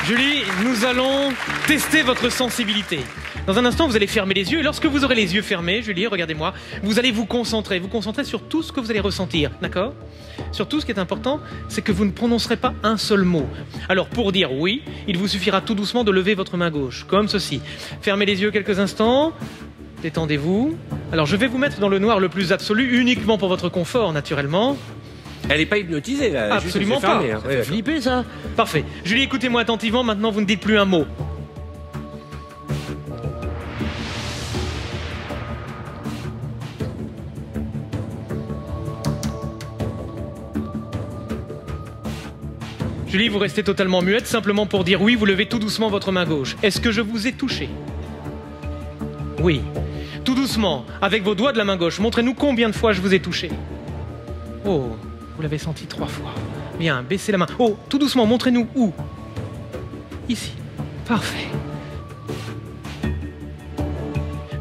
Julie, nous allons tester votre sensibilité. Dans un instant, vous allez fermer les yeux. Et lorsque vous aurez les yeux fermés, Julie, regardez-moi, vous allez vous concentrer sur tout ce que vous allez ressentir, d'accord? Surtout, ce qui est important, c'est que vous ne prononcerez pas un seul mot. Alors, pour dire oui, il vous suffira tout doucement de lever votre main gauche, comme ceci. Fermez les yeux quelques instants. Détendez-vous. Alors, je vais vous mettre dans le noir le plus absolu, uniquement pour votre confort, naturellement. Elle n'est pas hypnotisée, là. Absolument pas. Hein. Ça fait flipper, ça. Parfait. Julie, écoutez-moi attentivement. Maintenant, vous ne dites plus un mot. Julie, vous restez totalement muette. Simplement pour dire oui, vous levez tout doucement votre main gauche. Est-ce que je vous ai touché? Oui. Tout doucement, avec vos doigts de la main gauche. Montrez-nous combien de fois je vous ai touché. Oh, vous l'avez senti 3 fois. Bien, baissez la main. Oh, tout doucement, montrez-nous où? Ici. Parfait.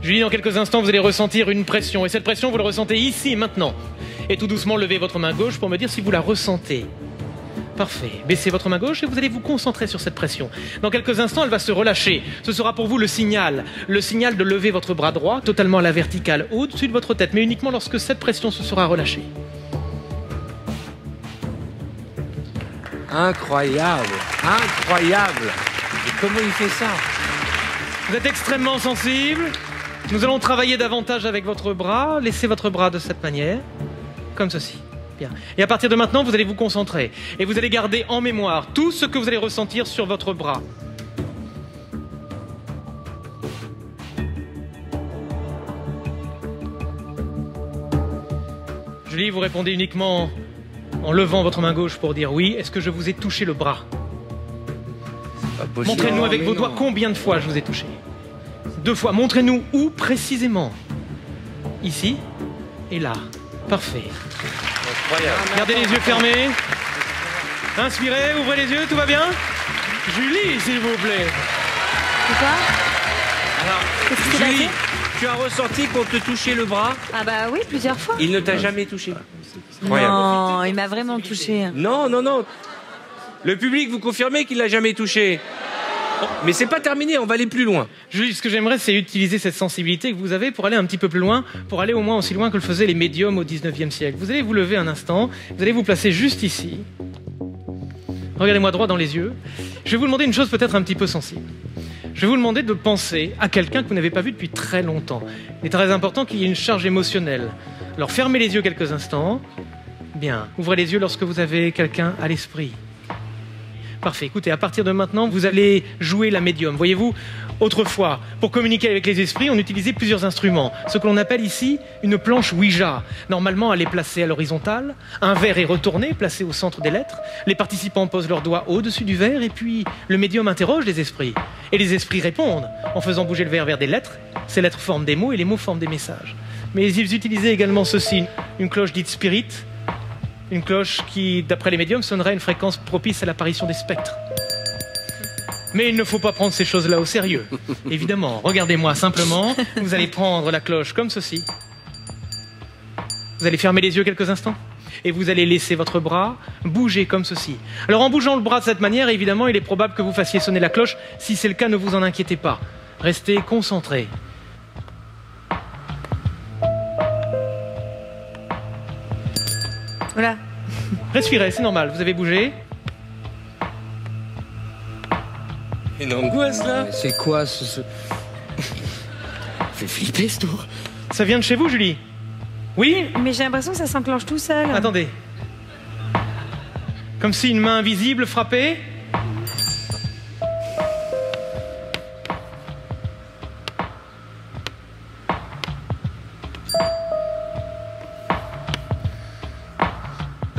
Julie, dans quelques instants, vous allez ressentir une pression. Et cette pression, vous la ressentez ici, maintenant. Et tout doucement, levez votre main gauche pour me dire si vous la ressentez. Parfait. Baissez votre main gauche et vous allez vous concentrer sur cette pression. Dans quelques instants, elle va se relâcher. Ce sera pour vous le signal de lever votre bras droit totalement à la verticale, au-dessus de votre tête, mais uniquement lorsque cette pression se sera relâchée. Incroyable, incroyable. Et comment il fait ça? Vous êtes extrêmement sensible. Nous allons travailler davantage avec votre bras. Laissez votre bras de cette manière, comme ceci. Bien. Et à partir de maintenant, vous allez vous concentrer. Et vous allez garder en mémoire tout ce que vous allez ressentir sur votre bras. Julie, vous répondez uniquement en levant votre main gauche pour dire oui. Est-ce que je vous ai touché le bras? Montrez-nous avec vos doigts combien de fois je vous ai touché. 2 fois. Montrez-nous où précisément. Ici et là. Parfait. Incroyable. Gardez les yeux fermés. Inspirez, ouvrez les yeux, tout va bien? Julie, s'il vous plaît. C'est quoi? Alors, Julie, tu as ressenti qu'on te touchait le bras? Ah bah oui, plusieurs fois. Il ne t'a jamais touché? Non, il m'a vraiment touché. Non, non, non. Le public, vous confirmez qu'il l'a jamais touché? Mais c'est pas terminé, on va aller plus loin. Julie, ce que j'aimerais, c'est utiliser cette sensibilité que vous avez pour aller un petit peu plus loin, pour aller au moins aussi loin que le faisaient les médiums au 19e siècle. Vous allez vous lever un instant, vous allez vous placer juste ici. Regardez-moi droit dans les yeux. Je vais vous demander une chose peut-être un petit peu sensible. Je vais vous demander de penser à quelqu'un que vous n'avez pas vu depuis très longtemps. Il est très important qu'il y ait une charge émotionnelle. Alors fermez les yeux quelques instants. Bien, ouvrez les yeux lorsque vous avez quelqu'un à l'esprit. Parfait. Écoutez, à partir de maintenant, vous allez jouer la médium. Voyez-vous, autrefois, pour communiquer avec les esprits, on utilisait plusieurs instruments. Ce que l'on appelle ici une planche Ouija. Normalement, elle est placée à l'horizontale. Un verre est retourné, placé au centre des lettres. Les participants posent leurs doigts au-dessus du verre et puis le médium interroge les esprits. Et les esprits répondent en faisant bouger le verre vers des lettres. Ces lettres forment des mots et les mots forment des messages. Mais ils utilisaient également ceci, une cloche dite spirit. Une cloche qui, d'après les médiums, sonnerait une fréquence propice à l'apparition des spectres. Mais il ne faut pas prendre ces choses-là au sérieux. Évidemment, regardez-moi simplement. Vous allez prendre la cloche comme ceci. Vous allez fermer les yeux quelques instants. Et vous allez laisser votre bras bouger comme ceci. Alors en bougeant le bras de cette manière, évidemment, il est probable que vous fassiez sonner la cloche. Si c'est le cas, ne vous en inquiétez pas. Restez concentrés. Voilà. Respirez, c'est normal, vous avez bougé. Une angoisse, là. C'est quoi ce... fait flipper ce tour. Ça vient de chez vous, Julie? Oui? Mais j'ai l'impression que ça s'enclenche tout seul. Attendez. Comme si une main invisible frappait?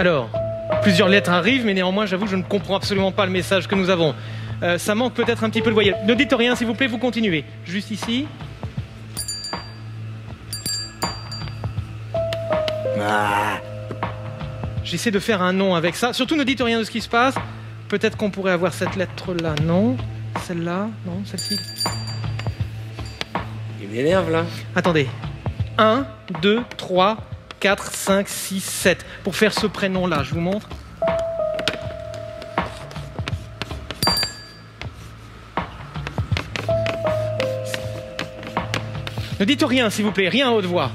Alors, plusieurs lettres arrivent, mais néanmoins, j'avoue, je ne comprends absolument pas le message que nous avons. Ça manque peut-être un petit peu de voyelle. Ne dites rien, s'il vous plaît, vous continuez. Juste ici. Ah. J'essaie de faire un nom avec ça. Surtout, ne dites rien de ce qui se passe. Peut-être qu'on pourrait avoir cette lettre-là. Non. Celle-là. Non, celle-ci. Il m'énerve, là. Attendez. 1, 2, 3... 4, 5, 6, 7. Pour faire ce prénom-là, je vous montre. Ne dites rien, s'il vous plaît, rien à haute voix.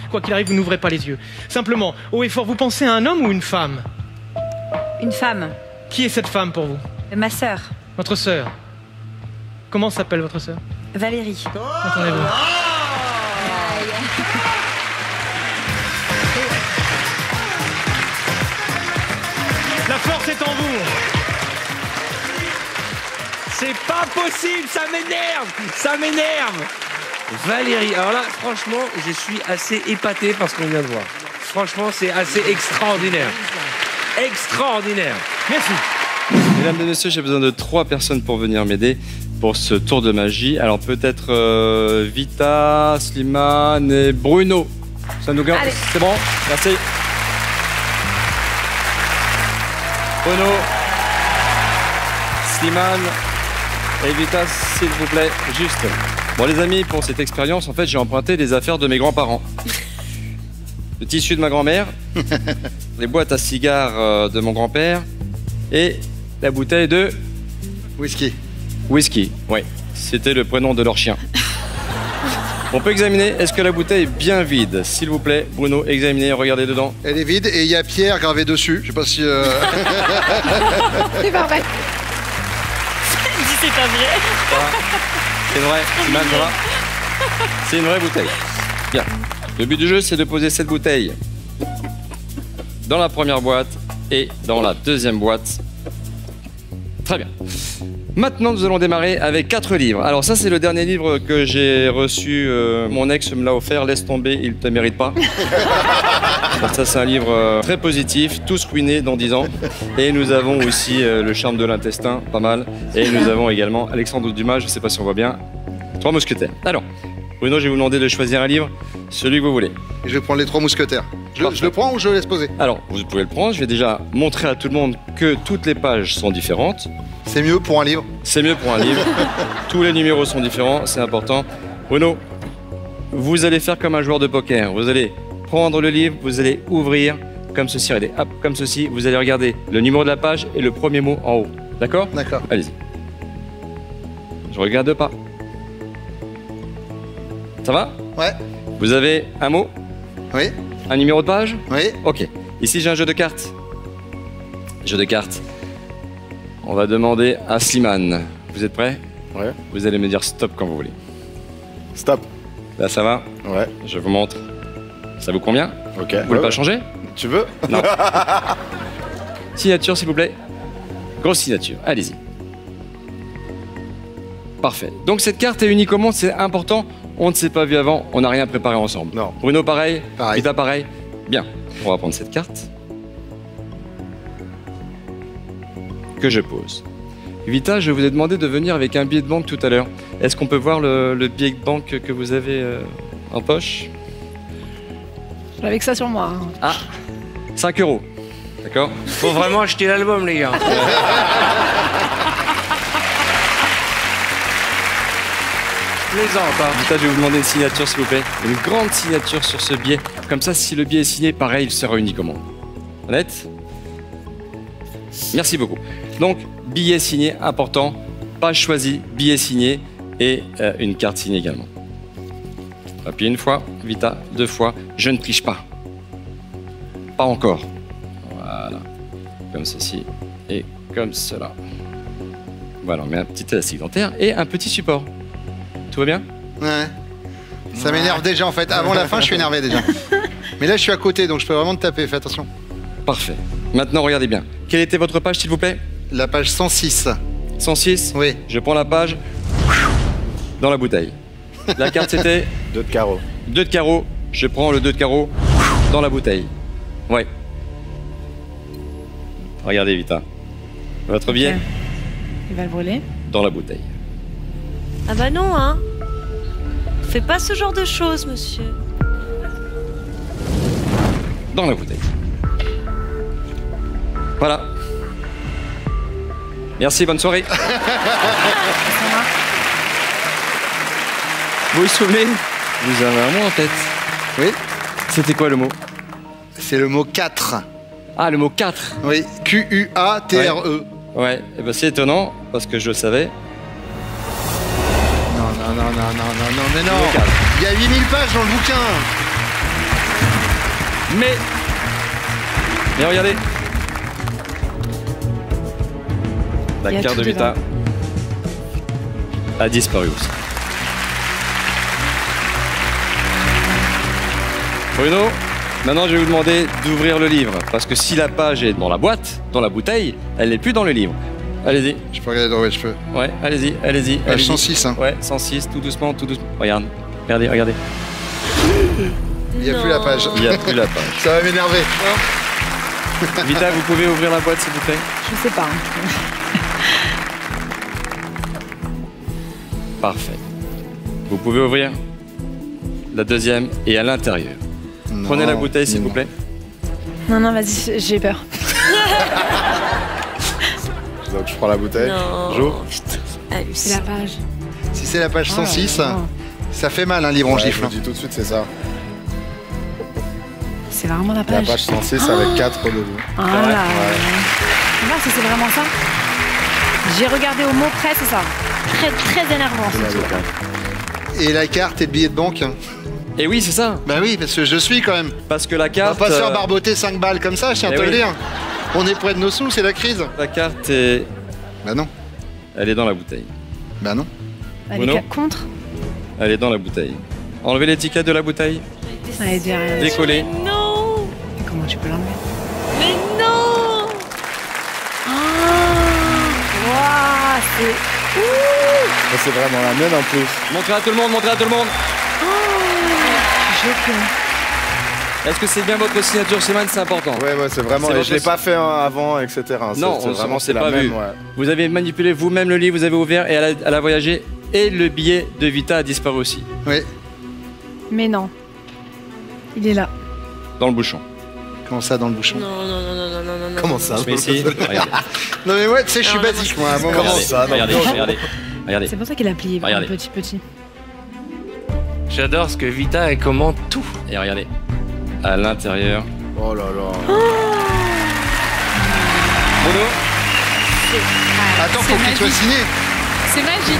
Quoi qu'il arrive, vous n'ouvrez pas les yeux. Simplement, haut et fort, vous pensez à un homme ou une femme? Une femme. Qui est cette femme pour vous? Ma sœur. Votre sœur. Comment s'appelle votre sœur? Valérie. Entendez-vous? La force est en vous. C'est pas possible, ça m'énerve. Ça m'énerve. Valérie, alors là, franchement, je suis assez épaté par ce qu'on vient de voir. Franchement, c'est assez extraordinaire. Extraordinaire. Merci. Mesdames et messieurs, j'ai besoin de 3 personnes pour venir m'aider pour ce tour de magie. Alors peut-être Vita, Slimane et Bruno. Ça nous garde. C'est bon? Merci. Bruno, Slimane et Vita, s'il vous plaît, juste. Bon les amis, pour cette expérience, en fait, j'ai emprunté les affaires de mes grands-parents. Le tissu de ma grand-mère, les boîtes à cigares de mon grand-père et la bouteille de... Whisky. Whisky, oui. C'était le prénom de leur chien. On peut examiner, est-ce que la bouteille est bien vide? S'il vous plaît, Bruno, examinez, regardez dedans. Elle est vide et il y a Pierre gravé dessus. Je sais pas si... C'est pas vrai. Dis c'est pas vrai. C'est vrai, Simane, ça va? C'est une vraie bouteille. Bien. Le but du jeu, c'est de poser cette bouteille dans la première boîte et dans la deuxième boîte. Très bien. Maintenant, nous allons démarrer avec 4 livres. Alors ça, c'est le dernier livre que j'ai reçu. Mon ex me l'a offert. Laisse tomber, il ne te mérite pas. Alors ça, c'est un livre très positif. Tous ruinés dans 10 ans. Et nous avons aussi Le charme de l'intestin, pas mal. Et nous avons également Alexandre Dumas, je ne sais pas si on voit bien. 3 mousquetaires. Alors, Bruno, je vais vous demander de choisir un livre, celui que vous voulez. Je vais prendre les 3 mousquetaires. Je le prends ou je le laisse poser? Alors, vous pouvez le prendre. Je vais déjà montrer à tout le monde que toutes les pages sont différentes. C'est mieux pour un livre? C'est mieux pour un livre. Tous les numéros sont différents, c'est important. Bruno, vous allez faire comme un joueur de poker. Vous allez prendre le livre, vous allez ouvrir comme ceci, regardez, hop, comme ceci. Vous allez regarder le numéro de la page et le premier mot en haut. D'accord? D'accord. Allez-y. Je regarde pas. Ça va? Ouais. Vous avez un mot? Oui. Un numéro de page? Oui. Ok. Ici, j'ai un jeu de cartes. Jeu de cartes. On va demander à Slimane. Vous êtes prêts? Ouais. Vous allez me dire stop quand vous voulez. Stop. Là, ça va? Ouais. Je vous montre. Ça vous convient? Ok. Vous voulez pas changer? Tu veux? Non. Signature, s'il vous plaît. Grosse signature. Allez-y. Parfait. Donc, cette carte est unique au monde, c'est important. On ne s'est pas vu avant, on n'a rien préparé ensemble. Non. Bruno, pareil. Pareil. Vita, pareil. Bien. On va prendre cette carte. Que je pose. Vita, je vous ai demandé de venir avec un billet de banque tout à l'heure. Est-ce qu'on peut voir le billet de banque que vous avez en poche? J'avais que ça sur moi. Hein. Ah, 5 €. D'accord? Faut vraiment acheter l'album, les gars. Plaisante, hein. Vita, je vais vous demander une signature, s'il vous plaît. Une grande signature sur ce billet. Comme ça, si le billet est signé, pareil, il sera unique au monde. Honnête? Merci beaucoup. Donc, billet signé, important. Page choisie, billet signé et une carte signée également. Appuyez une fois, Vita, 2 fois. Je ne triche pas. Pas encore. Voilà. Comme ceci et comme cela. Voilà, on met un petit élastique dentaire et un petit support. Tout va bien? Ouais. Ça m'énerve déjà en fait. Avant la fin, je suis énervé déjà. Mais là, je suis à côté, donc je peux vraiment te taper. Fais attention. Parfait. Maintenant, regardez bien. Quelle était votre page, s'il vous plaît? La page 106. 106? Oui. Je prends la page dans la bouteille. La carte, c'était 2 de carreau. 2 de carreau. Je prends le 2 de carreau dans la bouteille. Ouais. Regardez, Vita. Votre billet Il va le brûler. dans la bouteille. Ah bah non, hein. Fais pas ce genre de choses, monsieur. Dans la bouteille. Voilà. Merci, bonne soirée. Vous vous souvenez? Vous avez un mot en tête. Oui. C'était quoi le mot? C'est le mot 4. Ah, le mot 4. Oui. Q-U-A-T-R-E. Ouais, et ben c'est étonnant, parce que je le savais. Non, non, non, non, non, non, non, mais Le non. 4. Il y a 8000 pages dans le bouquin. Mais regardez. La Il y a carte tout de Vita a disparu aussi. Bruno, maintenant je vais vous demander d'ouvrir le livre. Parce que si la page est dans la boîte, dans la bouteille, elle n'est plus dans le livre. Allez-y. Je peux regarder, ouais, je peux. Ouais, allez-y, allez-y. Page allez-y. 106, hein. Ouais, 106, tout doucement, tout doucement. Regarde, regardez, regardez. Il n'y a plus la page. Il n'y a plus la page. Ça va m'énerver. Vita, vous pouvez ouvrir la boîte s'il vous plaît? Je sais pas. Parfait. Vous pouvez ouvrir la deuxième et à l'intérieur. Prenez la bouteille s'il vous plaît. Non, non, vas-y, j'ai peur. Donc je prends la bouteille. Non. J'ouvre. C'est la page. Si c'est la page 106, Oh là là. ça fait mal un livre en Ouais, je gifle. vous dis tout de suite, c'est ça. C'est vraiment la La page. page 106 avec 4 dedans. Ah là. Voir si c'est vraiment ça. J'ai regardé au mot près, c'est ça. Très, très énervant. C'est ce la truc. bouteille. Et la carte et le billet de banque. Et oui, c'est ça. Bah oui, parce que je suis quand même. Parce que la On va carte. pas se faire barboter 5 balles comme ça, je tiens à Eh te le oui. dire. On est près de nos sous, c'est la crise. La carte est. Bah non, Elle est dans la bouteille. bah non. Avec Bruno la contre. Elle est dans la bouteille. Enlevez l'étiquette de la bouteille. Allez, dis rien. Décollez. Non. Mais comment tu peux l'enlever? Mais non. Waouh, c'est. Mais c'est vraiment la mienne en plus. Montrez à tout le monde, montrez à tout le monde. Est-ce que c'est bien votre signature, Simon? C'est important. Ouais, ouais, c'est vraiment. C'est Et votre- je l'ai pas fait avant, etc. Non, c'est on vraiment s'est c'est la pas même. vu. Ouais. Vous avez manipulé vous-même le livre, vous avez ouvert et elle a voyagé. Et le billet de Vita a disparu aussi. Oui. Mais non. Il est là. Dans le bouchon. Comment ça dans le bouchon? Non, non, non, non, non, non, non. Comment ça? Je mets ici. Regardez. Non mais ouais, tu sais, je suis Non, non, basique moi à un moment. Comment Regardez. ça, non, Regardez, non. regardez. Regardez. C'est pour ça qu'il a plié Regardez. petit. J'adore ce que Vita, elle commande tout. Et regardez. À l'intérieur. Oh là là. Bruno. Attends, faut qu'il soit signé. C'est magique.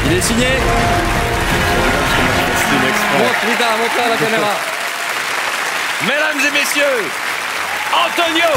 Il est signé. C'est une exprès. Montre Vita, montre à la caméra. Mesdames et messieurs, Antonio